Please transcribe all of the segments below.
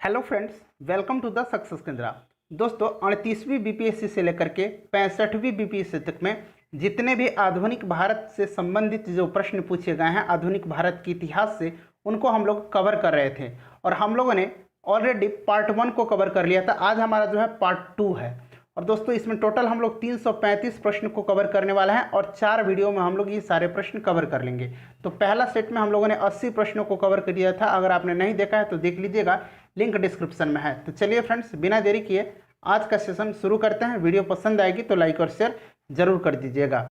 Hello friends, welcome to the success Kendra. दोस्तों, 38वीं BPSC से लेकर के 65वीं बीपीएससी तक में जितने भी आधुनिक भारत से संबंधित जो प्रश्न पूछे गए हैं आधुनिक भारत के इतिहास से, उनको हम लोग कवर कर रहे थे और हम लोगों ने ऑलरेडी पार्ट 1 को कवर कर लिया था। आज हमारा जो है पार्ट 2 है और दोस्तों इसमें टोटल हम लोग 335 प्रश्न को कवर करने वाला है और 4 वीडियो में हम लोग ये सारे प्रश्न कवर कर लेंगे। तो पहला सेट में हम लोगों ने 80 प्रश्नों को कवर कर दिया था। अगर आपने नहीं देखा है तो देख लीजिएगा, लिंक डिस्क्रिप्शन में है। तो चलिए फ्रेंड्स, बिना देरी किए आज का सेशन शुरू करते हैं। वीडियो पसंद आएगी तो लाइक और शेयर जरूर कर दीजिएगा।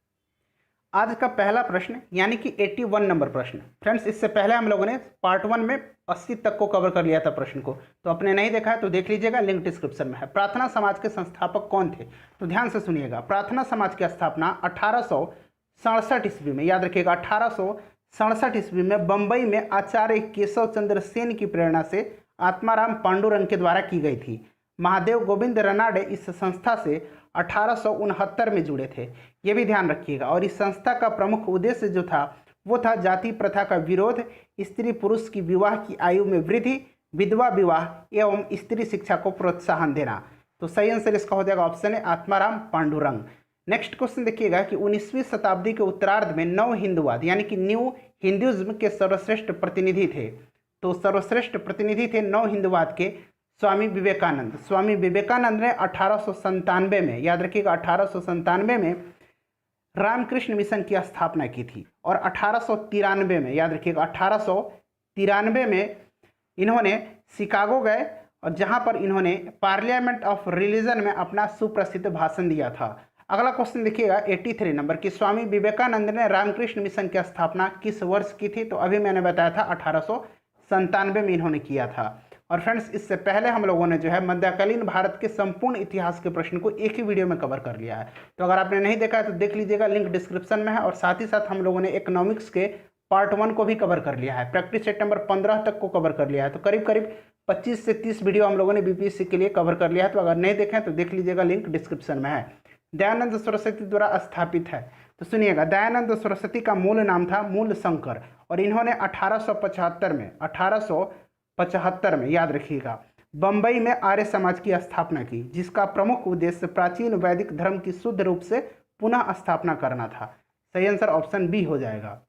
आज का पहला प्रश्न यानी कि 81 नंबर प्रश्न। फ्रेंड्स, इससे पहले हम लोगों ने पार्ट 1 में 80 तक को कवर कर लिया था प्रश्न को, तो आपने नहीं देखा है तो देख लीजिएगा, लिंक डिस्क्रिप्शन में है। प्रार्थना समाज के संस्थापक कौन थे? तो ध्यान से सुनिएगा। प्रार्थना समाज की स्थापना 1867 ईस्वी में, याद रखिएगा 1867 ईस्वी में बंबई में आचार्य केशव चंद्र सेन की प्रेरणा से आत्माराम पांडुरंग के द्वारा की गई थी। महादेव गोविंद रनाडे इस संस्था से 1869 में जुड़े थे, ये भी ध्यान रखिएगा। और इस संस्था का प्रमुख उद्देश्य जो था वो था जाति प्रथा का विरोध, स्त्री पुरुष की विवाह की आयु में वृद्धि, विधवा विवाह एवं स्त्री शिक्षा को प्रोत्साहन देना। तो सही आंसर इसका हो जाएगा ऑप्शन है आत्माराम पांडुरंग। नेक्स्ट क्वेश्चन देखिएगा कि 19वीं शताब्दी के उत्तरार्ध में नव हिंदुवाद यानी कि न्यू हिंदुइज्म के सर्वश्रेष्ठ प्रतिनिधि थे। तो सर्वश्रेष्ठ प्रतिनिधि थे नव हिंदुवाद के स्वामी विवेकानंद। स्वामी विवेकानंद ने 1897 में, याद रखिएगा 1897 में रामकृष्ण मिशन की स्थापना की थी और 1893 में, याद रखिएगा 1893 में इन्होंने शिकागो गए और जहां पर इन्होंने पार्लियामेंट ऑफ रिलीजन में अपना सुप्रसिद्ध भाषण दिया था। अगला क्वेश्चन देखिएगा 83 नंबर की स्वामी विवेकानंद ने रामकृष्ण मिशन की स्थापना किस वर्ष की थी? तो अभी मैंने बताया था 1897 में इन्होंने किया था। और फ्रेंड्स, इससे पहले हम लोगों ने जो है मध्यकालीन भारत के संपूर्ण इतिहास के प्रश्न को एक ही वीडियो में कवर कर लिया है। तो अगर आपने नहीं देखा है तो देख लीजिएगा, लिंक डिस्क्रिप्शन में है। और साथ ही साथ हम लोगों ने इकोनॉमिक्स के पार्ट 1 को भी कवर कर लिया है, प्रैक्टिस सेट नंबर 15 तक को कवर कर लिया है। तो करीब करीब 25 से 30 वीडियो हम लोगों ने बीपीएससी के लिए कवर कर लिया है। तो अगर नहीं देखें तो देख लीजिएगा, लिंक डिस्क्रिप्शन में है। दयानंद सरस्वती द्वारा स्थापित है, तो सुनिएगा, दयानंद सरस्वती का मूल नाम था मूल शंकर और इन्होंने 1875 में याद रखिएगा बंबई में आर्य समाज की स्थापना की, जिसका प्रमुख उद्देश्य प्राचीन वैदिक धर्म की शुद्ध रूप से पुनः स्थापना करना था। सही आंसर ऑप्शन बी हो जाएगा।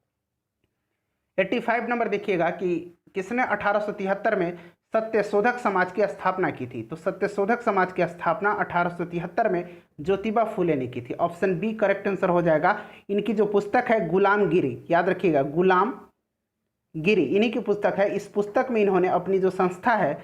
85 नंबर देखिएगा कि किसने 1873 में सत्यशोधक समाज की स्थापना की थी? तो सत्यशोधक समाज की स्थापना 1873 में ज्योतिबा फुले ने की थी। ऑप्शन बी करेक्ट आंसर हो जाएगा। इनकी जो पुस्तक है गुलामगिरी, याद रखिएगा गुलामगिरी इन्हीं की पुस्तक है। इस पुस्तक में इन्होंने अपनी जो संस्था है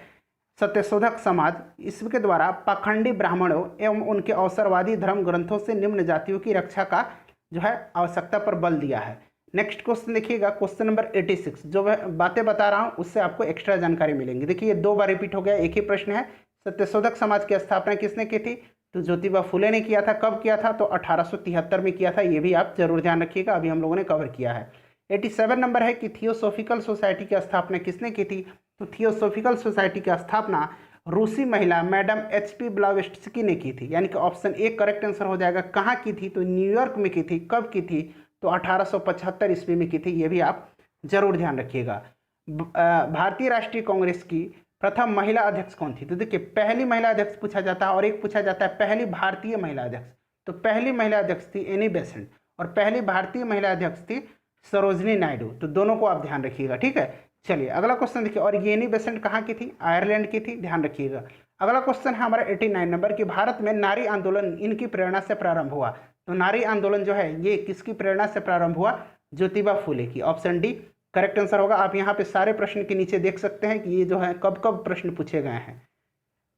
सत्यशोधक समाज, इसके द्वारा पाखंडी ब्राह्मणों एवं उनके अवसरवादी धर्म ग्रंथों से निम्न जातियों की रक्षा का जो है आवश्यकता पर बल दिया है। नेक्स्ट क्वेश्चन देखिएगा, क्वेश्चन नंबर 86। जो बातें बता रहा हूँ उससे आपको एक्स्ट्रा जानकारी मिलेंगी। देखिए 2 बार रिपीट हो गया, एक ही प्रश्न है। सत्यशोधक समाज की स्थापना किसने की थी? तो ज्योतिबा फुले ने किया था। कब किया था? तो 1873 में किया था। ये भी आप जरूर ध्यान रखिएगा, अभी हम लोगों ने कवर किया है। 87 नंबर है कि थियोसॉफिकल सोसाइटी की स्थापना किसने की थी? तो थियोसॉफिकल सोसाइटी की स्थापना रूसी महिला मैडम HP ब्लावेट्स्की ने की थी, यानी कि ऑप्शन ए करेक्ट आंसर हो जाएगा। कहाँ की थी? तो न्यूयॉर्क में की थी। कब की थी? तो 1875 ईस्वी में की थी। ये भी आप जरूर ध्यान रखिएगा। भारतीय राष्ट्रीय कांग्रेस की प्रथम महिला अध्यक्ष कौन थी? तो देखिए, पहली महिला अध्यक्ष पूछा जाता है और एक पूछा जाता है पहली भारतीय महिला अध्यक्ष। तो पहली महिला अध्यक्ष थी एनी बेसेंट और पहली भारतीय महिला अध्यक्ष थी सरोजनी नायडू। तो दोनों को आप ध्यान रखिएगा, ठीक है। चलिए अगला क्वेश्चन देखिए, और ये एनी बेसेंट कहाँ की थी? आयरलैंड की थी, ध्यान रखिएगा। अगला क्वेश्चन है हमारा 89 नंबर की भारत में नारी आंदोलन इनकी प्रेरणा से प्रारंभ हुआ। तो नारी आंदोलन जो है ये किसकी प्रेरणा से प्रारंभ हुआ? ज्योतिबा फुले की। ऑप्शन डी करेक्ट आंसर होगा। आप यहाँ पे सारे प्रश्न के नीचे देख सकते हैं कि ये जो है कब कब प्रश्न पूछे गए हैं।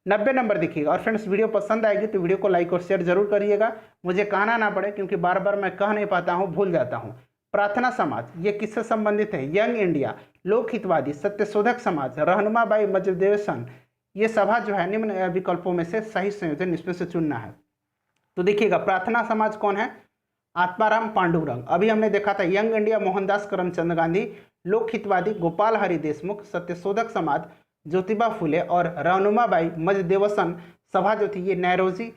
90 नंबर देखिएगा। और फ्रेंड्स, वीडियो पसंद आएगी तो वीडियो को लाइक और शेयर जरूर करिएगा, मुझे कहना ना पड़े क्योंकि बार बार मैं कह नहीं पाता हूँ, भूल जाता हूँ। प्रार्थना समाज ये किससे संबंधित है? यंग इंडिया, लोक हितवादी, सत्यशोधक समाज, रहनुमा बाई मजदेवसन। ये सभा जो है निम्न विकल्पों में से सही संयोजन इसमें से चुनना है। तो देखिएगा, प्रार्थना समाज कौन है? आत्माराम पांडुरंग। अभी हमने देखा था यंग इंडिया मोहनदास करमचंद गांधी, लोक हितवादी गोपाल हरि देशमुख, सत्यशोधक समाज ज्योतिबा फुले और रहनुमाबाई मजदेवसन सभा जो थी ये नैरोजी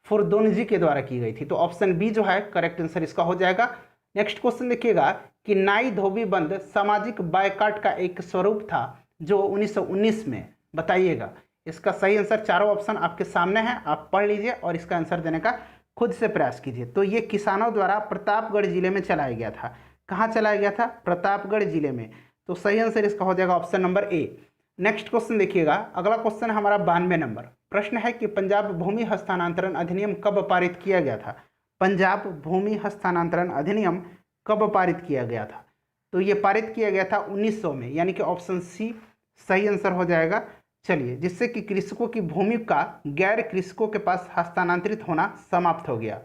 फुरदोनजी के द्वारा की गई थी। तो ऑप्शन बी जो है करेक्ट आंसर इसका हो जाएगा। नेक्स्ट क्वेश्चन देखिएगा कि नाई धोबी बंद सामाजिक बायकाट का एक स्वरूप था जो 1919 में बताइएगा। इसका सही आंसर चारों ऑप्शन आपके सामने है, आप पढ़ लीजिए और इसका आंसर देने का खुद से प्रयास कीजिए। तो ये किसानों द्वारा प्रतापगढ़ जिले में चलाया गया था। कहाँ चलाया गया था? प्रतापगढ़ जिले में। तो सही आंसर इसका हो जाएगा option number A. Next question देखिएगा, अगला क्वेश्चन है हमारा 92 नंबर। प्रश्न है कि पंजाब भूमि हस्तांतरण अधिनियम कब पारित किया गया था? पंजाब भूमि हस्तांतरण अधिनियम कब पारित किया गया था? तो ये पारित किया गया था 1900 में, यानी कि ऑप्शन सी सही आंसर हो जाएगा। चलिए, जिससे कि कृषकों की भूमि का गैर कृषकों के पास हस्तांतरित होना समाप्त हो गया।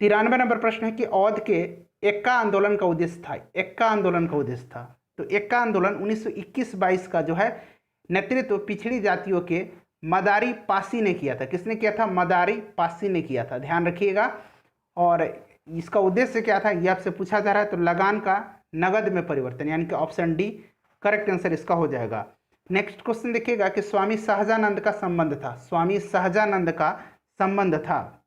93 नंबर प्रश्न है कि अवध के एक्का आंदोलन का उद्देश्य था। एक्का आंदोलन का उद्देश्य था, तो एक्का आंदोलन 1921-22 का जो है नेतृत्व पिछड़ी जातियों के मदारी पासी ने किया था। किसने किया था? मदारी पासी ने किया था, ध्यान रखिएगा। और इसका उद्देश्य क्या था ये आपसे पूछा जा रहा है। तो लगान का नगद में परिवर्तन, यानी कि ऑप्शन डी करेक्ट आंसर इसका हो जाएगा। नेक्स्ट क्वेश्चन देखिएगा कि स्वामी सहजानंद का संबंध था। स्वामी सहजानंद का संबंध था,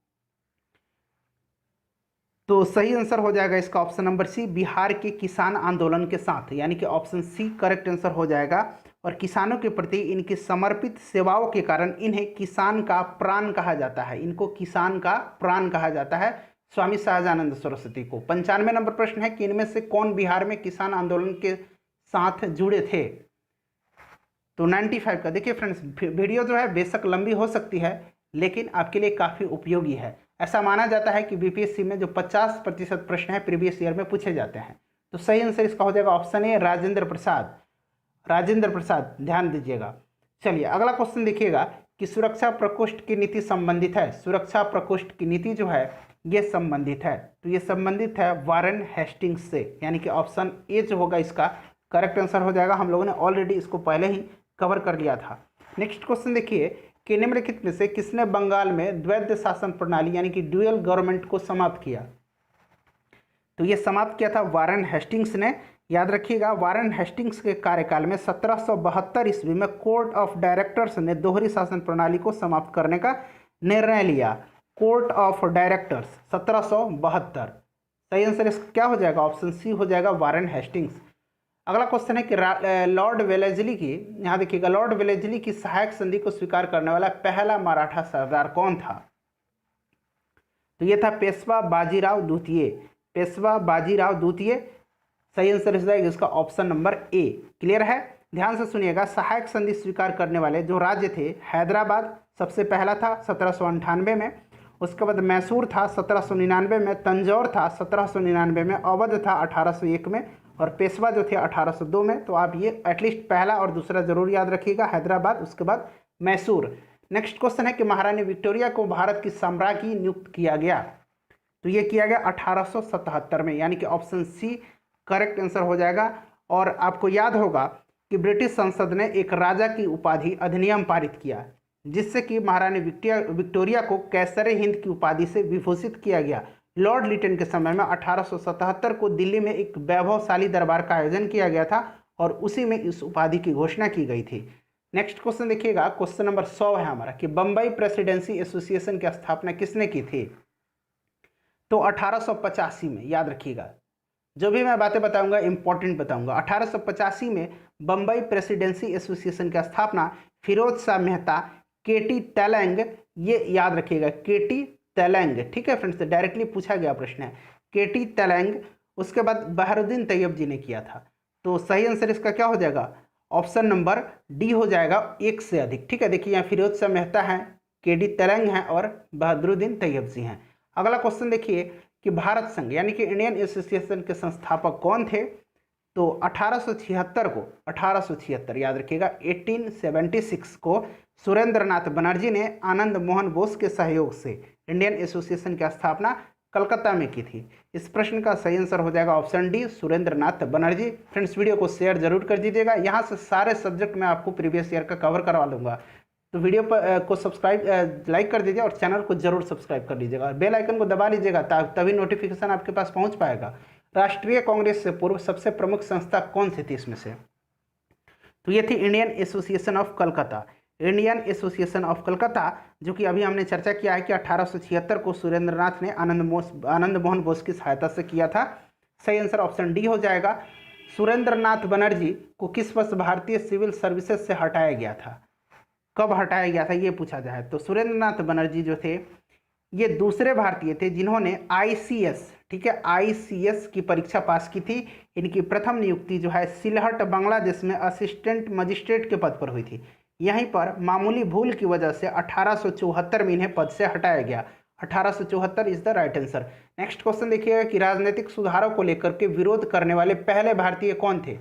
तो सही आंसर हो जाएगा इसका ऑप्शन नंबर सी, बिहार के किसान आंदोलन के साथ, यानी कि ऑप्शन सी करेक्ट आंसर हो जाएगा। और किसानों के प्रति इनकी समर्पित सेवाओं के कारण इन्हें किसान का प्राण कहा जाता है। इनको किसान का प्राण कहा जाता है, स्वामी सहजानंद सरस्वती को। 95 नंबर प्रश्न है कि इनमें से कौन बिहार में किसान आंदोलन के साथ जुड़े थे? तो 95 का देखिए फ्रेंड्स, वीडियो जो है बेशक लंबी हो सकती है लेकिन आपके लिए काफ़ी उपयोगी है। ऐसा माना जाता है कि बीपीएससी में जो 50% प्रश्न है प्रीवियस ईयर में पूछे जाते हैं। तो सही आंसर इसका हो जाएगा ऑप्शन ए, राजेंद्र प्रसाद। राजेंद्र प्रसाद, ध्यान दीजिएगा। चलिए, अगला क्वेश्चन देखिएगा कि सुरक्षा प्रकोष्ठ की नीति संबंधित है। सुरक्षा प्रकोष्ठ की नीति जो है ये संबंधित है, तो ये संबंधित है वारेन हेस्टिंग्स से, यानी कि ऑप्शन ए जो होगा इसका करेक्ट आंसर हो जाएगा। हम लोगों ने ऑलरेडी इसको पहले ही कवर कर लिया था। नेक्स्ट क्वेश्चन देखिए कि निम्नलिखित में से किसने बंगाल में द्वैध शासन प्रणाली यानी कि ड्यूअल गवर्नमेंट को समाप्त किया? तो ये समाप्त किया था वारेन हेस्टिंग्स ने। याद रखिएगा, वारेन हेस्टिंग्स के कार्यकाल में 1772 ईस्वी में कोर्ट ऑफ डायरेक्टर्स ने दोहरी शासन प्रणाली को समाप्त करने का निर्णय लिया। Court of directors 1772। सही आंसर इसका क्या हो जाएगा? ऑप्शन सी हो जाएगा, वारेन हेस्टिंग्स। अगला क्वेश्चन है कि लॉर्ड वेलेस्ली की, यहाँ देखिएगा, लॉर्ड वेलेस्ली की सहायक संधि को स्वीकार करने वाला पहला मराठा सरदार कौन था? तो ये था पेशवा बाजीराव द्वितीय। पेशवा बाजीराव द्वितीय सही आंसर हो जाएगा इसका ऑप्शन नंबर ए। क्लियर है? ध्यान से सुनिएगा, सहायक संधि स्वीकार करने वाले जो राज्य थे, हैदराबाद सबसे पहला था 1798 में, उसके बाद मैसूर था 1799 में, तंजौर था 1799 में, अवध था 1801 में और पेशवा जो थे 1802 में। तो आप ये एटलीस्ट पहला और दूसरा जरूर याद रखिएगा, हैदराबाद, उसके बाद मैसूर। नेक्स्ट क्वेश्चन है कि महारानी विक्टोरिया को भारत की सम्राज्ञी नियुक्त किया गया। तो ये किया गया 1877 में, यानी कि ऑप्शन सी करेक्ट आंसर हो जाएगा। और आपको याद होगा कि ब्रिटिश संसद ने एक राजा की उपाधि अधिनियम पारित किया जिससे कि महारानी विक्टोरिया को कैसरे हिंद की उपाधि से विभूषित किया गया। लॉर्ड लिटन के समय में 1877 को दिल्ली में एक वैभवशाली दरबार का आयोजन किया गया था और उसी में इस उपाधि की घोषणा की गई थी। नेक्स्ट क्वेश्चन देखिएगा, क्वेश्चन नंबर 100 है हमारा कि बम्बई प्रेसिडेंसी एसोसिएशन की स्थापना किसने की थी? तो 1885 में। याद रखिएगा, जो भी मैं बातें बताऊंगा इंपॉर्टेंट बताऊंगा। 1885 में बम्बई प्रेसिडेंसी एसोसिएशन की स्थापना फिरोज शाह मेहता, केटी तेलंग, ये याद रखिएगा, केटी तेलंग, ठीक है फ्रेंड्स, डायरेक्टली पूछा गया प्रश्न है, केटी तेलंग, उसके बाद बहरुद्दीन तैयब जी ने किया था। तो सही आंसर इसका क्या हो जाएगा? ऑप्शन नंबर डी हो जाएगा, एक से अधिक। ठीक है, देखिए यहाँ फिरोज शाह मेहता हैं, केटी तेलंग हैं और बहरुद्दीन तैयब जी हैं। अगला क्वेश्चन देखिए कि भारत संघ यानी कि इंडियन एसोसिएशन के संस्थापक कौन थे? तो 1876 याद रखिएगा, 1876 को सुरेंद्र नाथ बनर्जी ने आनंद मोहन बोस के सहयोग से इंडियन एसोसिएशन की स्थापना कलकत्ता में की थी। इस प्रश्न का सही आंसर हो जाएगा ऑप्शन डी, सुरेंद्र नाथ बनर्जी। फ्रेंड्स, वीडियो को शेयर जरूर कर दीजिएगा, यहाँ से सारे सब्जेक्ट मैं आपको प्रीवियस ईयर का कवर करवा लूँगा। तो वीडियो पर को सब्सक्राइब लाइक कर दीजिए और चैनल को जरूर सब्सक्राइब कर लीजिएगा और बेल आइकन को दबा लीजिएगा तभी नोटिफिकेशन आपके पास पहुंच पाएगा। राष्ट्रीय कांग्रेस से पूर्व सबसे प्रमुख संस्था कौन सी थी इसमें से? तो ये थी Indian association of Calcutta. Indian association of Calcutta, जो कि अभी हमने चर्चा किया है कि 1876 को सुरेंद्र नाथ ने आनंद मोहन बोस की सहायता से किया था। सही आंसर ऑप्शन डी हो जाएगा। सुरेंद्र नाथ बनर्जी को किस वर्ष भारतीय सिविल सर्विसेज से हटाया गया था? कब हटाया गया था ये पूछा जाए तो सुरेंद्र नाथ बनर्जी जो थे ये दूसरे भारतीय थे जिन्होंने आईसीएस, ठीक है, आईसीएस की परीक्षा पास की थी। इनकी प्रथम नियुक्ति जो है सिलहट बांग्लादेश में असिस्टेंट मजिस्ट्रेट के पद पर हुई थी। यहीं पर मामूली भूल की वजह से 1874 में इन्हें पद से हटाया गया। 1874 is the right answer. Next question देखिएगा कि राजनीतिक सुधारों को लेकर के विरोध करने वाले पहले भारतीय कौन थे?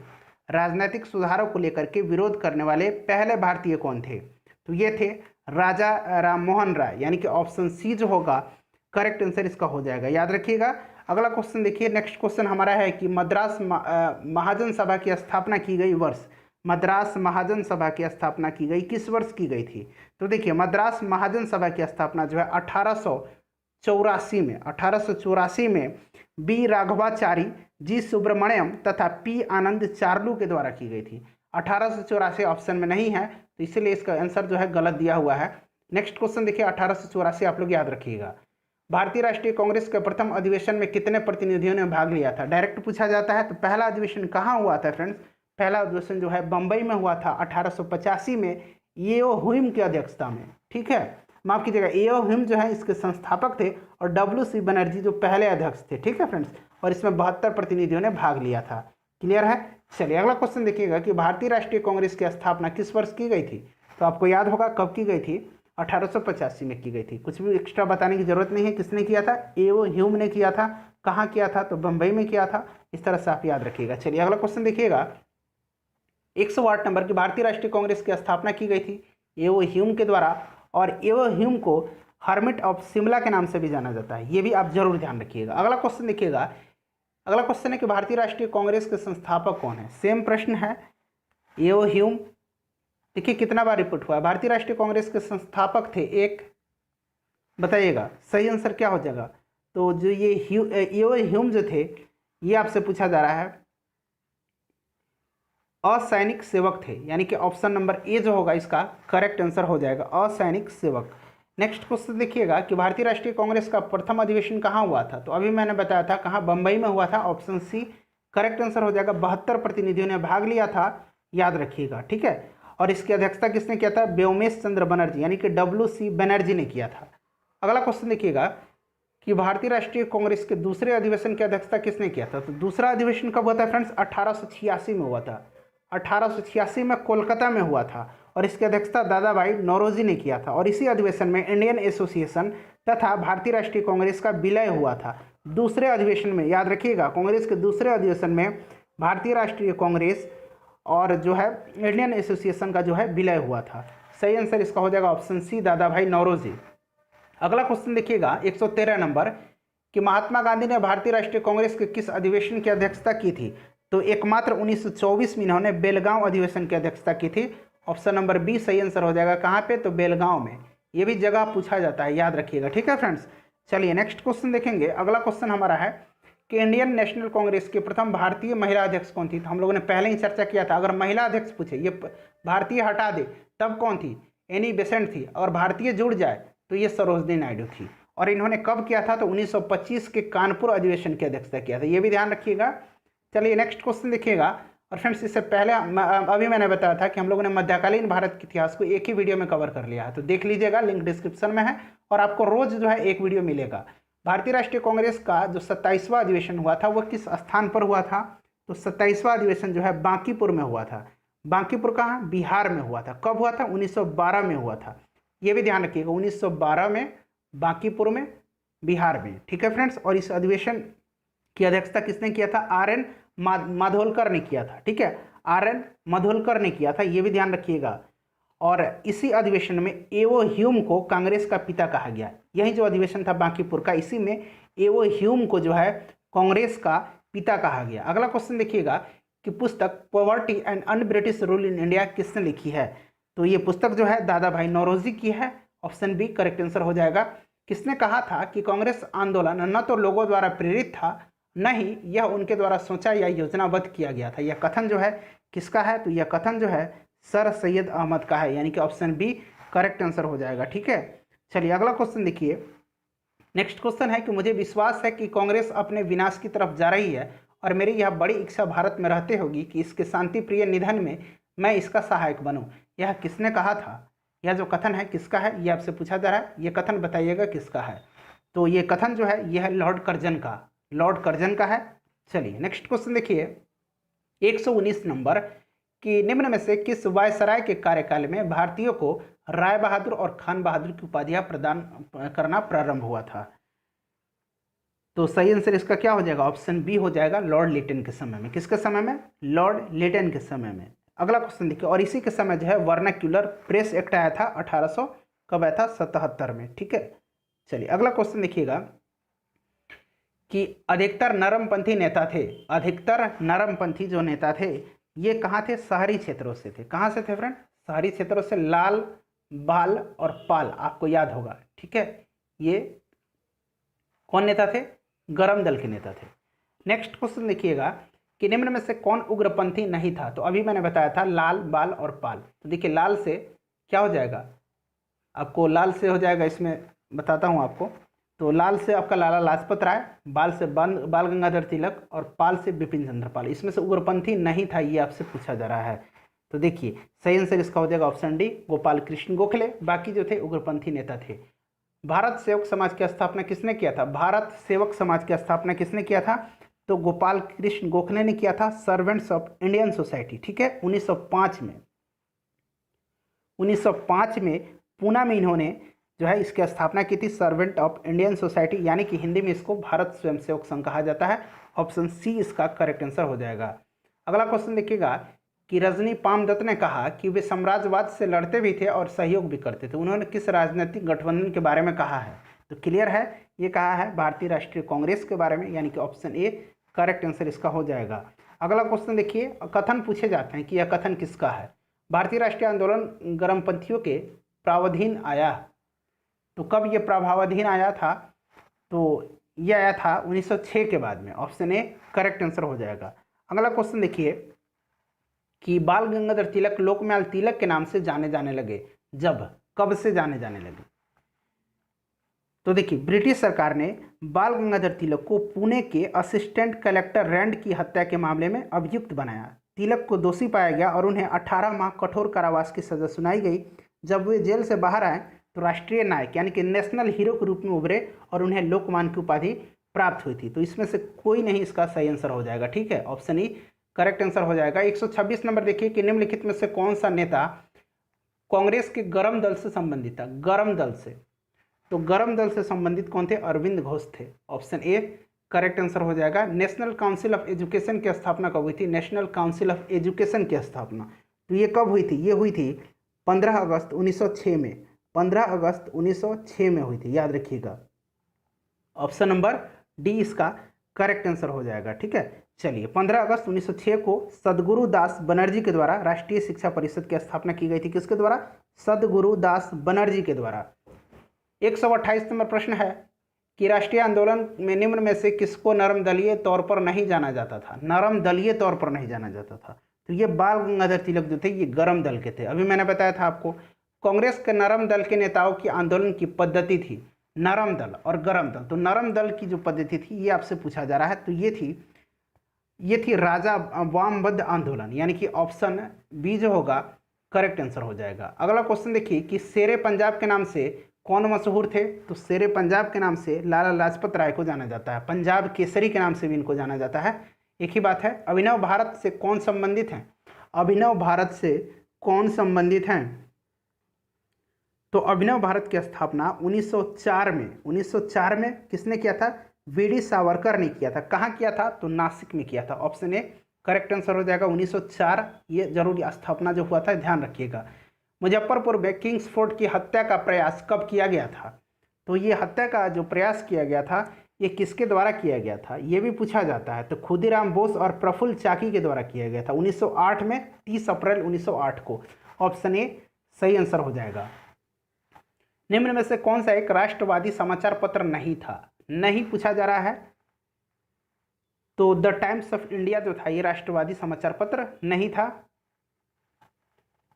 राजनीतिक सुधारों को लेकर के विरोध करने वाले पहले भारतीय कौन थे? तो ये थे राजा राम मोहन राय, यानी कि ऑप्शन सी जो होगा करेक्ट आंसर इसका हो जाएगा, याद रखिएगा। अगला क्वेश्चन देखिए, नेक्स्ट क्वेश्चन हमारा है कि मद्रास महाजन सभा की स्थापना की गई वर्ष। मद्रास महाजन सभा की स्थापना की गई किस वर्ष की गई थी? तो देखिए मद्रास महाजन सभा की स्थापना जो है 1884 में बी राघवाचारी, जी सुब्रमण्यम तथा पी आनंद चार्लू के द्वारा की गई थी। 1884 ऑप्शन में नहीं है तो इसीलिए इसका आंसर जो है गलत दिया हुआ है। नेक्स्ट क्वेश्चन देखिए 1884 आप लोग याद रखिएगा। भारतीय राष्ट्रीय कांग्रेस के प्रथम अधिवेशन में कितने प्रतिनिधियों ने भाग लिया था? डायरेक्ट पूछा जाता है तो पहला अधिवेशन कहाँ हुआ था फ्रेंड्स? पहला अधिवेशन जो है बंबई में हुआ था 1885 में एओ ह्यूम की अध्यक्षता में, ठीक है, माफ कीजिएगा, एओ ह्यूम जो है इसके संस्थापक थे और डब्ल्यू.सी. बनर्जी जो पहले अध्यक्ष थे, ठीक है फ्रेंड्स, और इसमें 72 प्रतिनिधियों ने भाग लिया था। क्लियर है? चलिए अगला क्वेश्चन देखिएगा कि भारतीय राष्ट्रीय कांग्रेस की स्थापना किस वर्ष की गई थी? तो आपको याद होगा कब की गई थी? 1885 में की गई थी। कुछ भी एक्स्ट्रा बताने की जरूरत नहीं है। किसने किया था? एओ ह्यूम ने किया था। कहाँ किया था? तो बंबई में किया था। इस तरह से आप याद रखिएगा। चलिए अगला क्वेश्चन देखिएगा, 108 नंबर की भारतीय राष्ट्रीय कांग्रेस की स्थापना की गई थी एओ ह्यूम के द्वारा, और एओ ह्यूम को हर्मिट ऑफ शिमला के नाम से भी जाना जाता है। ये भी आप जरूर ध्यान रखिएगा। अगला क्वेश्चन देखिएगा, अगला क्वेश्चन है कि भारतीय राष्ट्रीय कांग्रेस के संस्थापक कौन है? सेम प्रश्न है, एओ ह्यूम। देखिए कितना बार रिपीट हुआ है। भारतीय राष्ट्रीय कांग्रेस के संस्थापक थे एक, बताइएगा सही आंसर क्या हो जाएगा? तो जो ये एओ ह्यूम जो थे ये आपसे पूछा जा रहा है असैनिक सेवक थे, यानी कि ऑप्शन नंबर ए जो होगा इसका करेक्ट आंसर हो जाएगा, असैनिक सेवक। नेक्स्ट क्वेश्चन देखिएगा कि भारतीय राष्ट्रीय कांग्रेस का प्रथम अधिवेशन कहाँ हुआ था? तो अभी मैंने बताया था कहाँ, बंबई में हुआ था। ऑप्शन सी करेक्ट आंसर हो जाएगा। 72 प्रतिनिधियों ने भाग लिया था, याद रखिएगा, ठीक है। और इसकी अध्यक्षता किसने किया था? व्योमेश चंद्र बनर्जी, यानी कि डब्ल्यू.सी. बनर्जी ने किया था। अगला क्वेश्चन देखिएगा कि भारतीय राष्ट्रीय कांग्रेस के दूसरे अधिवेशन की अध्यक्षता किसने किया था? तो दूसरा अधिवेशन कब हुआ था फ्रेंड्स? 1886 में हुआ था। 1886 में कोलकाता में हुआ था और इसकी अध्यक्षता दादा भाई नौरोजी ने किया था। और इसी अधिवेशन में इंडियन एसोसिएशन तथा भारतीय राष्ट्रीय कांग्रेस का विलय हुआ था। दूसरे अधिवेशन में, याद रखिएगा, कांग्रेस के दूसरे अधिवेशन में भारतीय राष्ट्रीय कांग्रेस और जो है इंडियन एसोसिएशन का जो है विलय हुआ था। सही आंसर इसका हो जाएगा ऑप्शन सी, दादा भाई नौरोजी। अगला क्वेश्चन देखिएगा 113 नंबर कि महात्मा गांधी ने भारतीय राष्ट्रीय कांग्रेस के किस अधिवेशन की अध्यक्षता की थी? तो एकमात्र 1924 में इन्होंने बेलगांव अधिवेशन की अध्यक्षता की थी। ऑप्शन नंबर बी सही आंसर हो जाएगा। कहाँ पे? तो बेलगांव में। ये भी जगह पूछा जाता है, याद रखिएगा, ठीक है फ्रेंड्स। चलिए नेक्स्ट क्वेश्चन देखेंगे। अगला क्वेश्चन हमारा है कि इंडियन नेशनल कांग्रेस की प्रथम भारतीय महिला अध्यक्ष कौन थी? तो हम लोगों ने पहले ही चर्चा किया था। अगर महिला अध्यक्ष पूछे, ये भारतीय हटा दे, तब कौन थी? एनी बेसेंट थी। और भारतीय जुड़ जाए तो ये सरोजनी नायडू थी। और इन्होंने कब किया था? तो 1925 के कानपुर अधिवेशन की अध्यक्षता किया था। ये भी ध्यान रखिएगा। चलिए नेक्स्ट क्वेश्चन देखिएगा। और फ्रेंड्स इससे पहले अभी मैंने बताया था कि हम लोगों ने मध्यकालीन भारत के इतिहास को एक ही वीडियो में कवर कर लिया है, तो देख लीजिएगा, लिंक डिस्क्रिप्शन में है। और आपको रोज जो है एक वीडियो मिलेगा। भारतीय राष्ट्रीय कांग्रेस का जो 27वां अधिवेशन हुआ था वो किस स्थान पर हुआ था? तो 27वां अधिवेशन जो है बांकीपुर में हुआ था। बांकीपुर कहाँ? बिहार में हुआ था। कब हुआ था? 1912 में हुआ था। ये भी ध्यान रखिएगा, 1912 में बांकीपुर में, बिहार में, ठीक है फ्रेंड्स। और इस अधिवेशन की अध्यक्षता किसने किया था? आर.एन. माधोलकर ने किया था, ठीक है, आर.एन. माधोलकर ने किया था। ये भी ध्यान रखिएगा। और इसी अधिवेशन में एओ ह्यूम को कांग्रेस का पिता कहा गया। यही जो अधिवेशन था बांकीपुर का, इसी में एओ ह्यूम को जो है कांग्रेस का पिता कहा गया। अगला क्वेश्चन देखिएगा कि पुस्तक poverty and un British rule in India किसने लिखी है? तो ये पुस्तक जो है दादा भाई नौरोजी की है। ऑप्शन बी करेक्ट आंसर हो जाएगा। किसने कहा था कि कांग्रेस आंदोलन न तो लोगों द्वारा प्रेरित था, न ही यह उनके द्वारा सोचा या योजनाबद्ध किया गया था? यह कथन जो है किसका है? तो यह कथन जो है सर सैयद अहमद का है, यानी कि ऑप्शन बी करेक्ट आंसर हो जाएगा, ठीक है। चलिए अगला क्वेश्चन देखिए। नेक्स्ट क्वेश्चन है कि मुझे विश्वास है कि कांग्रेस अपने विनाश की तरफ जा रही है और मेरी यह बड़ी इच्छा भारत में रहते होगी कि इसके शांति प्रिय निधन में मैं इसका सहायक बनूं। यह किसने कहा था? यह जो कथन है किसका है, यह आपसे पूछा जा रहा है। यह कथन बताइएगा किसका है। तो ये कथन जो है यह है लॉर्ड कर्जन का, लॉर्ड कर्जन का है। चलिए नेक्स्ट क्वेश्चन देखिए 119 नंबर कि निम्न में से किस वायसराय के कार्यकाल में भारतीयों को राय बहादुर और खान बहादुर की उपाधियां प्रदान करना प्रारंभ हुआ था? तो सही आंसर इसका क्या हो जाएगा? ऑप्शन बी हो जाएगा, लॉर्ड लिटन के समय में। किसके समय में? लॉर्ड लिटन के समय में। अगला क्वेश्चन देखिए, और इसी के समय जो है वर्नाक्यूलर प्रेस एक्ट आया था 1800 कब आया था? 77 में। ठीक है, चलिए अगला क्वेश्चन देखिएगा कि अधिकतर नरमपंथी नेता थे, अधिकतर नरमपंथी जो नेता थे ये कहाँ थे? शहरी क्षेत्रों से थे। कहाँ से थे फ्रेंड? शहरी क्षेत्रों से। लाल, बाल और पाल आपको याद होगा। ठीक है, ये कौन नेता थे? गरम दल के नेता थे। नेक्स्ट क्वेश्चन देखिएगा कि निम्न में से कौन उग्रपंथी नहीं था? तो अभी मैंने बताया था लाल, बाल और पाल। तो देखिए लाल से क्या हो जाएगा आपको? लाल से हो जाएगा, इसमें बताता हूँ आपको। तो लाल से आपका लाला लाजपत राय, बाल से बाल गंगाधर तिलक और पाल से बिपिन चंद्र पाल। इसमें से उग्रपंथी नहीं था, ये आपसे पूछा जा रहा है। तो देखिए सही आंसर इसका हो जाएगा ऑप्शन डी, गोपाल कृष्ण गोखले। बाकी जो थे उग्रपंथी नेता थे। भारत सेवक समाज की स्थापना किसने किया था? भारत सेवक समाज की स्थापना किसने किया था? तो गोपाल कृष्ण गोखले ने किया था, सर्वेंट्स ऑफ इंडियन सोसाइटी। ठीक है, 1905 में। 1905 में पूना में इन्होंने जो है इसकी स्थापना की थी, सर्वेंट ऑफ इंडियन सोसाइटी, यानी कि हिंदी में इसको भारत स्वयंसेवक संघ कहा जाता है। ऑप्शन सी इसका करेक्ट आंसर हो जाएगा। अगला क्वेश्चन देखिएगा कि रजनी पामदत्त ने कहा कि वे साम्राज्यवाद से लड़ते भी थे और सहयोग भी करते थे। उन्होंने किस राजनीतिक गठबंधन के बारे में कहा है? तो क्लियर है, ये कहा है भारतीय राष्ट्रीय कांग्रेस के बारे में, यानी कि ऑप्शन ए करेक्ट आंसर इसका हो जाएगा। अगला क्वेश्चन देखिए, कथन पूछे जाते हैं कि यह कथन किसका है? भारतीय राष्ट्रीय आंदोलन गर्मपंथियों के प्रावधान आया, तो कब ये प्रभावाधीन आया था? तो ये आया था 1906 के बाद में। ऑप्शन ए करेक्ट आंसर हो जाएगा। अगला क्वेश्चन देखिए कि बाल गंगाधर तिलक लोकमान्य तिलक के नाम से जाने जाने लगे, जब कब से जाने जाने लगे? तो देखिए ब्रिटिश सरकार ने बाल गंगाधर तिलक को पुणे के असिस्टेंट कलेक्टर रैंड की हत्या के मामले में अभियुक्त बनाया। तिलक को दोषी पाया गया और उन्हें 18 माह कठोर कारावास की सजा सुनाई गई। जब वे जेल से बाहर आए तो राष्ट्रीय नायक यानी कि नेशनल हीरो के रूप में उभरे और उन्हें लोकमान्य की उपाधि प्राप्त हुई थी। तो इसमें से कोई नहीं इसका सही आंसर हो जाएगा। ठीक है, ऑप्शन ई करेक्ट आंसर हो जाएगा। 126 नंबर देखिए कि निम्नलिखित में से कौन सा नेता कांग्रेस के गरम दल से संबंधित था? गरम दल से, तो गरम दल से संबंधित कौन थे? अरविंद घोष थे। ऑप्शन ए करेक्ट आंसर हो जाएगा। नेशनल काउंसिल ऑफ एजुकेशन की स्थापना कब हुई थी? नेशनल काउंसिल ऑफ एजुकेशन की स्थापना तो ये कब हुई थी? ये हुई थी 15 अगस्त 1906 में। 15 अगस्त 1906 में हुई थी, याद रखिएगा। ऑप्शन नंबर डी इसका करेक्ट आंसर हो जाएगा। ठीक है, चलिए 15 अगस्त 1906 को सदगुरु दास बनर्जी के द्वारा राष्ट्रीय शिक्षा परिषद की स्थापना की गई थी। किसके द्वारा? सदगुरु दास बनर्जी के द्वारा। 128 नंबर प्रश्न है कि राष्ट्रीय आंदोलन में निम्न में से किसको नरम दलीय तौर पर नहीं जाना जाता था? नरम दलीय तौर पर नहीं जाना जाता था। तो ये बाल गंगाधर तिलक जो थे ये गरम दल के थे। अभी मैंने बताया था आपको कांग्रेस के नरम दल के नेताओं की आंदोलन की पद्धति थी नरम दल और गरम दल। तो नरम दल की जो पद्धति थी ये आपसे पूछा जा रहा है। तो ये थी राजा वामबद्ध आंदोलन, यानी कि ऑप्शन बी जो होगा करेक्ट आंसर हो जाएगा। अगला क्वेश्चन देखिए कि शेरे पंजाब के नाम से कौन मशहूर थे? तो शेरे पंजाब के नाम से लाला लाजपत राय को जाना जाता है। पंजाब केसरी के नाम से भी इनको जाना जाता है। एक ही बात है। अभिनव भारत से कौन संबंधित हैं? अभिनव भारत से कौन संबंधित हैं? तो अभिनव भारत की स्थापना 1904 में किसने किया था? वीडी सावरकर ने किया था। कहाँ किया था? तो नासिक में किया था। ऑप्शन ए करेक्ट आंसर हो जाएगा 1904। ये जरूरी स्थापना जो हुआ था ध्यान रखिएगा। मुजफ्फरपुर में किंग्सफोर्ड की हत्या का प्रयास कब किया गया था? तो ये हत्या का जो प्रयास किया गया था ये किसके द्वारा किया गया था? ये भी पूछा जाता है। तो खुदीराम बोस और प्रफुल्ल चाकी के द्वारा किया गया था 1908 में, 30 अप्रैल 1908 को। ऑप्शन ए सही आंसर हो जाएगा। निम्न में से कौन सा एक राष्ट्रवादी समाचार पत्र नहीं था? नहीं पूछा जा रहा है। तो द टाइम्स ऑफ इंडिया जो था ये राष्ट्रवादी समाचार पत्र नहीं था।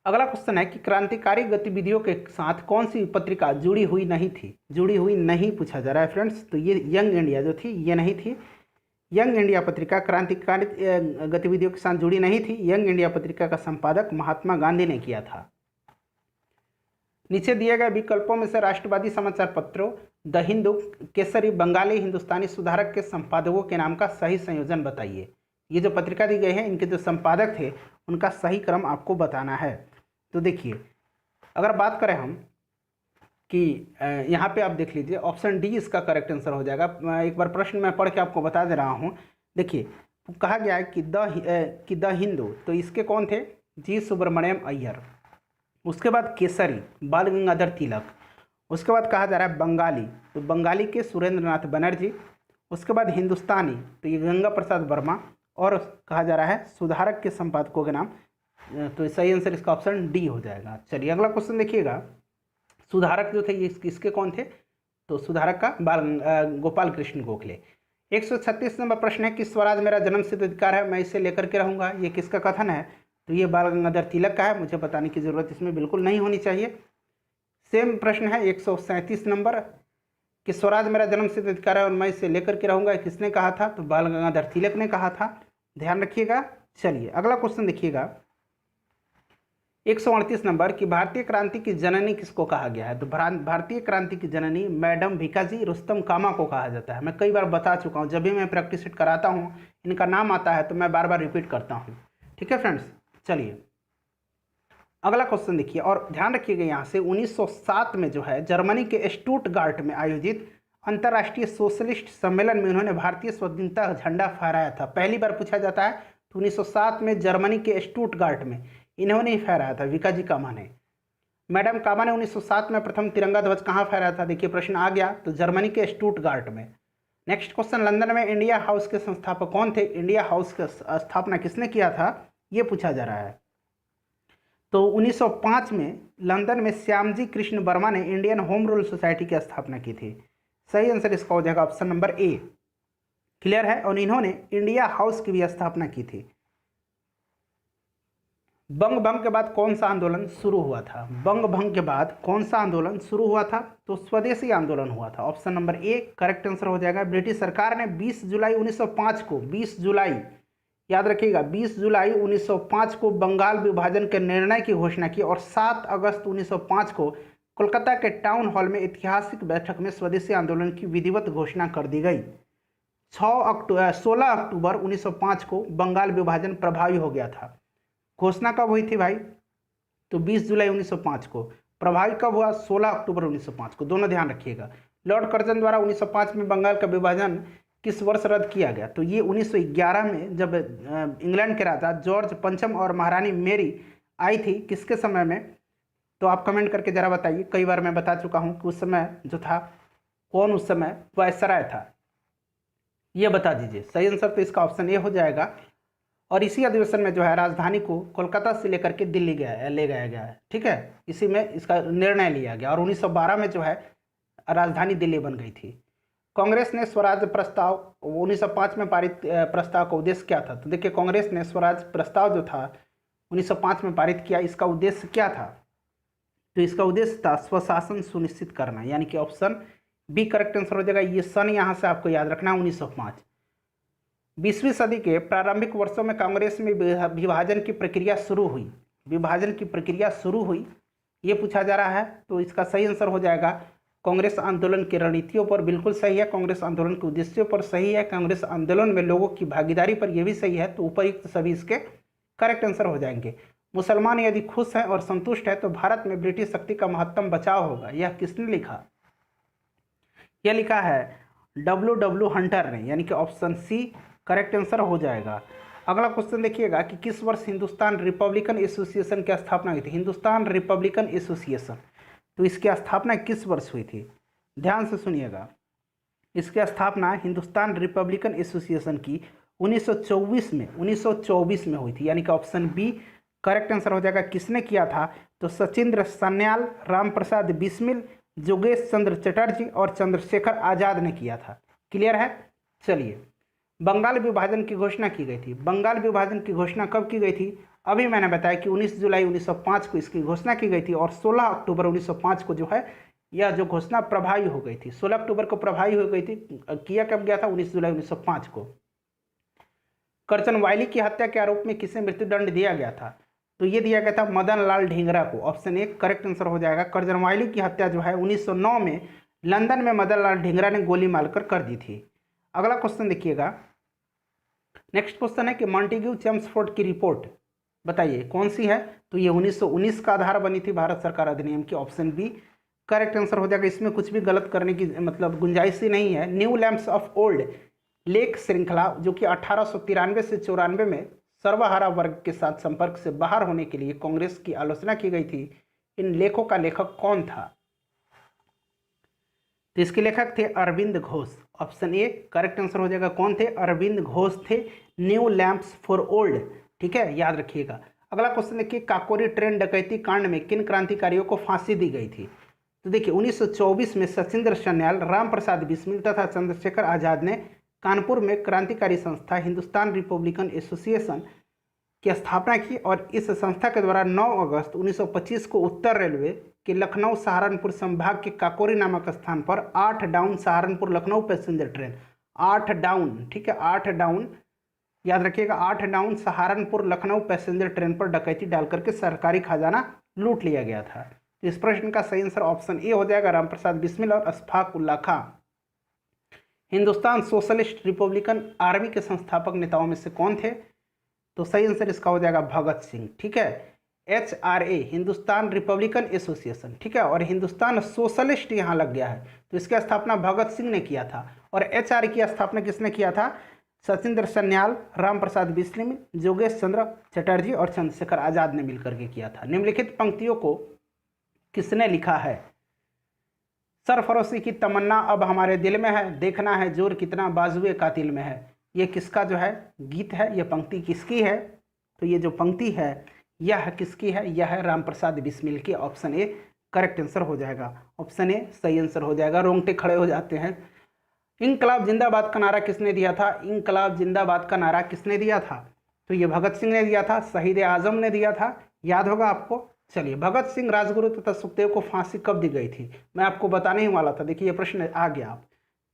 अगला क्वेश्चन है कि क्रांतिकारी गतिविधियों के साथ कौन सी पत्रिका जुड़ी हुई नहीं थी? जुड़ी हुई नहीं पूछा जा रहा है फ्रेंड्स। तो ये यंग इंडिया जो थी ये नहीं थी। यंग इंडिया पत्रिका क्रांतिकारी गतिविधियों के साथ जुड़ी नहीं थी। यंग इंडिया पत्रिका का संपादक महात्मा गांधी ने किया था। नीचे दिए गए विकल्पों में से राष्ट्रवादी समाचार पत्रों द हिंदू, केसरी, बंगाली, हिंदुस्तानी सुधारक के संपादकों के नाम का सही संयोजन बताइए। ये जो पत्रिका दी गई है, इनके जो संपादक थे उनका सही क्रम आपको बताना है। तो देखिए, अगर बात करें हम कि यहाँ पे आप देख लीजिए, ऑप्शन डी इसका करेक्ट आंसर हो जाएगा। एक बार प्रश्न मैं पढ़ के आपको बता दे रहा हूँ। देखिए, कहा गया है कि द हिंदू, तो इसके कौन थे? जी सुब्रमण्यम अय्यर। उसके बाद केसरी बाल गंगाधर तिलक। उसके बाद कहा जा रहा है बंगाली, तो बंगाली के सुरेंद्र नाथ बनर्जी। उसके बाद हिंदुस्तानी, तो ये गंगा प्रसाद वर्मा। और कहा जा रहा है सुधारक के संपादकों के नाम, तो सही आंसर इसका ऑप्शन डी हो जाएगा। चलिए अगला क्वेश्चन देखिएगा। सुधारक जो थे ये इसके कौन थे? तो सुधारक का गोपाल कृष्ण गोखले। 136 नंबर प्रश्न है कि स्वराज मेरा जन्मसिद्ध अधिकार है, मैं इसे लेकर के रहूंगा, ये किसका कथन है? तो ये बाल गंगाधर तिलक का है। मुझे बताने की जरूरत इसमें बिल्कुल नहीं होनी चाहिए। सेम प्रश्न है 137 नंबर कि स्वराज मेरा जन्मसिद्ध अधिकार है और मैं इसे लेकर के रहूंगा, किसने कहा था? तो बाल गंगाधर तिलक ने कहा था। ध्यान रखिएगा। चलिए अगला क्वेश्चन देखिएगा। 138 नंबर कि भारतीय क्रांति की जननी किसको कहा गया है? तो भारतीय क्रांति की जननी मैडम भीकाजी रुस्तम कामा को कहा जाता है। मैं कई बार बता चुका हूँ, जब भी मैं प्रैक्टिस सेट कराता हूँ इनका नाम आता है तो मैं बार बार रिपीट करता हूँ। ठीक है फ्रेंड्स, चलिए अगला क्वेश्चन देखिए और ध्यान रखिएगा। यहाँ से 1907 में जो है जर्मनी के स्टुटगार्ट में आयोजित अंतर्राष्ट्रीय सोशलिस्ट सम्मेलन में उन्होंने भारतीय स्वतंत्रता झंडा फहराया था। पहली बार पूछा जाता है तो 1907 में जर्मनी के स्टुटगार्ट में इन्होंने ही फहराया था, विकाजी कामा ने। मैडम कामा ने 1907 में प्रथम तिरंगा ध्वज कहाँ फहराया था? देखिए प्रश्न आ गया, तो जर्मनी के स्टुटगार्ट में। नेक्स्ट क्वेश्चन, लंदन में इंडिया हाउस के संस्थापक कौन थे? इंडिया हाउस की स्थापना किसने किया था, ये पूछा जा रहा है। तो 1905 में लंदन में श्यामजी कृष्ण वर्मा ने इंडियन होम रूल सोसाइटी की स्थापना की थी। सही आंसर इसका हो जाएगा ऑप्शन नंबर ए। क्लियर है। और इन्होंने इंडिया हाउस की भी स्थापना की थी। बंग भंग के बाद कौन सा आंदोलन शुरू हुआ था? बंग भंग के बाद कौन सा आंदोलन शुरू हुआ था? तो स्वदेशी आंदोलन हुआ था। Option number A correct answer हो जाएगा। ब्रिटिश सरकार ने 20 जुलाई 1905 को, 20 जुलाई याद रखिएगा, 20 जुलाई 1905 को बंगाल विभाजन के निर्णय की घोषणा की और 7 अगस्त 1905 को कोलकाता के टाउन हॉल में ऐतिहासिक बैठक में स्वदेशी आंदोलन की विधिवत घोषणा कर दी गई। 16 अक्टूबर 1905 को बंगाल विभाजन प्रभावी हो गया था। घोषणा कब हुई थी भाई? तो 20 जुलाई 1905 को। प्रभावी कब हुआ? 16 अक्टूबर 1905 को। दोनों ध्यान रखिएगा। लॉर्ड कर्जन द्वारा 1905 में बंगाल का विभाजन किस वर्ष रद्द किया गया? तो ये 1911 में, जब इंग्लैंड के राजा जॉर्ज पंचम और महारानी मेरी आई थी। किसके समय में? तो आप कमेंट करके ज़रा बताइए। कई बार मैं बता चुका हूँ कि उस समय जो था, कौन उस समय वायसराय था, ये बता दीजिए। सही आंसर तो इसका ऑप्शन ए हो जाएगा। और इसी अधिवेशन में जो है राजधानी को कोलकाता से लेकर के दिल्ली ले गया गया है। ठीक है, इसी में इसका निर्णय लिया गया और 1912 में जो है राजधानी दिल्ली बन गई थी। कांग्रेस ने स्वराज प्रस्ताव 1905 में पारित प्रस्ताव का उद्देश्य क्या था? तो देखिए, कांग्रेस ने स्वराज प्रस्ताव जो था 1905 में पारित किया। इसका उद्देश्य क्या था? तो इसका उद्देश्य था स्वशासन सुनिश्चित करना, यानी कि ऑप्शन बी करेक्ट आंसर हो जाएगा। ये सन यहाँ से आपको याद रखना है, 1905। 20वीं सदी के प्रारंभिक वर्षों में कांग्रेस में विभाजन की प्रक्रिया शुरू हुई। विभाजन की प्रक्रिया शुरू हुई, ये पूछा जा रहा है। तो इसका सही आंसर हो जाएगा कांग्रेस आंदोलन की रणनीतियों पर बिल्कुल सही है, कांग्रेस आंदोलन के उद्देश्यों पर सही है, कांग्रेस आंदोलन में लोगों की भागीदारी पर यह भी सही है। तो उपयुक्त सभी इसके करेक्ट आंसर हो जाएंगे। मुसलमान यदि खुश हैं और संतुष्ट है तो भारत में ब्रिटिश शक्ति का महत्तम बचाव होगा। यह किसने लिखा? यह लिखा है W हंटर ने, यानी कि ऑप्शन सी करेक्ट आंसर हो जाएगा। अगला क्वेश्चन देखिएगा कि किस वर्ष हिंदुस्तान रिपब्लिकन एसोसिएशन की स्थापना हुई थी? हिंदुस्तान रिपब्लिकन एसोसिएशन, तो इसकी स्थापना किस वर्ष हुई थी? ध्यान से सुनिएगा। इसकी स्थापना हिंदुस्तान रिपब्लिकन एसोसिएशन की 1924 में हुई थी, यानी कि ऑप्शन बी करेक्ट आंसर हो जाएगा। किसने किया था? तो सचिंद्र सन्याल, राम प्रसाद बिस्मिल, जोगेश चंद्र चटर्जी और चंद्रशेखर आजाद ने किया था। क्लियर है। चलिए, बंगाल विभाजन की घोषणा की गई थी। बंगाल विभाजन की घोषणा कब की गई थी? अभी मैंने बताया कि 19 जुलाई 1905 को इसकी घोषणा की गई थी और 16 अक्टूबर 1905 को जो है यह जो घोषणा प्रभावी हो गई थी। 16 अक्टूबर को प्रभावी हो गई थी। किया कब गया था? 19 जुलाई 1905 को। करचन वायली की हत्या के आरोप में किसे मृत्युदंड दिया गया था? तो ये दिया गया था मदन लाल ढींगरा को। ऑप्शन ए करेक्ट आंसर हो जाएगा। करचन वायली की हत्या जो है 1909 में लंदन में मदन लाल ढींगरा ने गोली मारकर कर दी थी। अगला क्वेश्चन देखिएगा। नेक्स्ट क्वेश्चन है कि मॉन्टेग्यू चेम्सफोर्ड की रिपोर्ट बताइए कौन सी है? तो ये 1919 का आधार बनी थी भारत सरकार अधिनियम की। ऑप्शन बी करेक्ट आंसर हो जाएगा। इसमें कुछ भी गलत करने की मतलब गुंजाइश ही नहीं है। New lamps of old lake श्रृंखला जो कि 1893 से 94 में सर्वहारा वर्ग के साथ संपर्क से बाहर होने के लिए कांग्रेस की आलोचना की गई थी, इन लेखों का लेखक कौन था? तो इसके लेखक थे Arvind Ghosh. Option A correct answer हो जाएगा। कौन थे? अरविंद घोष थे। न्यू लैंप्स फॉर ओल्ड, ठीक है, याद रखिएगा। अगला क्वेश्चन देखिए, काकोरी ट्रेन डकैती कांड में किन क्रांतिकारियों को फांसी दी गई थी? तो देखिए 1924 में सचिंद्र सन्याल, राम प्रसाद बिस्मिल तथा चंद्रशेखर आजाद ने कानपुर में क्रांतिकारी संस्था हिंदुस्तान रिपब्लिकन एसोसिएशन की स्थापना की और इस संस्था के द्वारा 9 अगस्त 1925 को उत्तर रेलवे के लखनऊ सहारनपुर संभाग के काकोरी नामक स्थान पर 8 down Saharanpur Lucknow passenger train, 8 down, ठीक है, 8 डाउन याद रखिएगा, 8 down Saharanpur Lucknow passenger train पर डकैती डाल करके सरकारी खजाना लूट लिया गया था। तो इस प्रश्न का सही आंसर ऑप्शन ए हो जाएगा, रामप्रसाद बिस्मिल और अशफाक उल्लाह खां। हिंदुस्तान सोशलिस्ट रिपब्लिकन आर्मी के संस्थापक नेताओं में से कौन थे? तो सही आंसर इसका हो जाएगा भगत सिंह, ठीक है। HRA हिंदुस्तान रिपब्लिकन एसोसिएशन, ठीक है, और हिंदुस्तान सोशलिस्ट यहाँ लग गया है, तो इसकी स्थापना भगत सिंह ने किया था। और HRA की स्थापना किसने किया था? सचिंद्र सन्याल, राम प्रसाद बिस्मिल, जोगेश चंद्र चटर्जी और चंद्रशेखर आजाद ने मिलकर के किया था। निम्नलिखित पंक्तियों को किसने लिखा है? सरफरोशी की तमन्ना अब हमारे दिल में है, देखना है जोर कितना बाजुए कातिल में है। ये किसका जो है गीत है? ये पंक्ति किसकी है? तो ये जो पंक्ति है यह किसकी है? यह है राम प्रसाद बिस्मिल की। ऑप्शन ए करेक्ट आंसर हो जाएगा। ऑप्शन ए सही आंसर हो जाएगा। रोंगटे खड़े हो जाते हैं। इंकलाब जिंदाबाद का नारा किसने दिया था? इंकलाब जिंदाबाद का नारा किसने दिया था? तो ये भगत सिंह ने दिया था, शहीद आजम ने दिया था, याद होगा आपको। चलिए, भगत सिंह, राजगुरु तथा सुखदेव को फांसी कब दी गई थी? मैं आपको बताने ही वाला था। देखिए ये प्रश्न आ गया आप,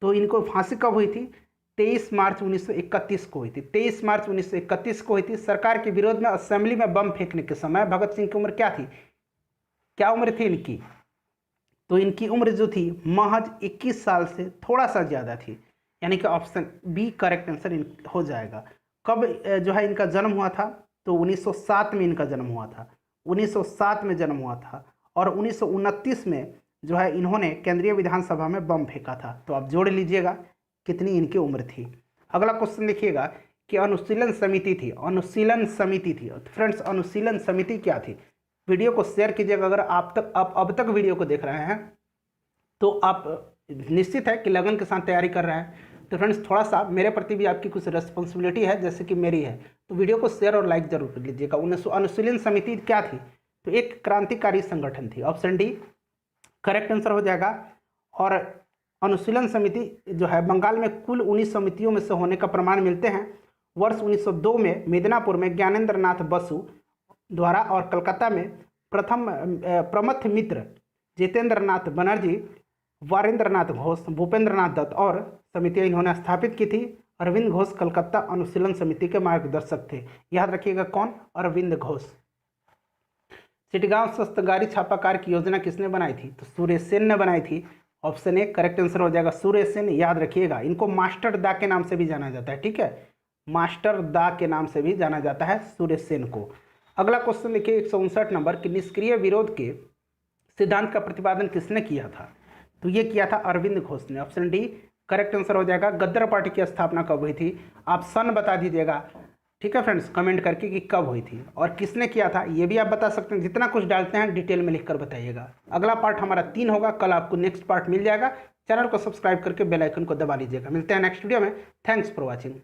तो इनको फांसी कब हुई थी? 23 मार्च 1931 को हुई थी। 23 मार्च 1931 को हुई थी। सरकार के विरोध में असेंबली में बम फेंकने के समय भगत सिंह की उम्र क्या थी? क्या उम्र थी इनकी? तो इनकी उम्र जो थी महज 21 साल से थोड़ा सा ज़्यादा थी, यानी कि ऑप्शन बी करेक्ट आंसर हो जाएगा। कब जो है इनका जन्म हुआ था? तो 1907 में इनका जन्म हुआ था। 1907 में जन्म हुआ था और 1929 में जो है इन्होंने केंद्रीय विधानसभा में बम फेंका था। तो आप जोड़ लीजिएगा कितनी इनकी उम्र थी। अगला क्वेश्चन देखिएगा कि अनुशीलन समिति थी, अनुशीलन समिति थी। फ्रेंड्स, अनुशीलन समिति क्या थी? वीडियो को शेयर कीजिएगा। अगर आप अब तक वीडियो को देख रहे हैं तो आप निश्चित है कि लगन के साथ तैयारी कर रहे हैं। तो फ्रेंड्स, थोड़ा सा मेरे प्रति भी आपकी कुछ रिस्पॉन्सिबिलिटी है जैसे कि मेरी है, तो वीडियो को शेयर और लाइक जरूर कर लीजिएगा। अनुशीलन समिति क्या थी? तो एक क्रांतिकारी संगठन थी। ऑप्शन डी करेक्ट आंसर हो जाएगा। और अनुशीलन समिति जो है बंगाल में कुल 19 समितियों में से होने का प्रमाण मिलते हैं। वर्ष 1902 में मिदनापुर में ज्ञानेंद्र नाथ बसु द्वारा और कलकत्ता में प्रमथ मित्र, जितेंद्र नाथ बनर्जी, वारेंद्र नाथ घोष, भूपेंद्र नाथ दत्त और समितियां इन्होंने स्थापित की थी। अरविंद घोष कलकत्ता अनुशीलन समिति के मार्गदर्शक थे। याद रखिएगा कौन? अरविंद घोष। चिटगांव शस्त्रगारी छापाकार की योजना किसने बनाई थी? तो सुरेश सेन ने बनाई थी। ऑप्शन ए करेक्ट आंसर हो जाएगा, सुरेश सेन। याद रखिएगा, इनको मास्टर दा के नाम से भी जाना जाता है, ठीक है, मास्टर दा के नाम से भी जाना जाता है सुरेश सेन को। अगला क्वेश्चन देखिए 159 नंबर कि निष्क्रिय विरोध के सिद्धांत का प्रतिपादन किसने किया था? तो ये किया था अरविंद घोष ने। ऑप्शन डी करेक्ट आंसर हो जाएगा। गद्दार पार्टी की स्थापना कब हुई थी? आप सन बता दीजिएगा, ठीक है फ्रेंड्स, कमेंट करके कि कब हुई थी और किसने किया था, ये भी आप बता सकते हैं। जितना कुछ डालते हैं डिटेल में लिखकर बताइएगा। अगला पार्ट हमारा 3 होगा, कल आपको नेक्स्ट पार्ट मिल जाएगा। चैनल को सब्सक्राइब करके बेल आइकन को दबा लीजिएगा। मिलते हैं नेक्स्ट वीडियो में। Thanks for watching.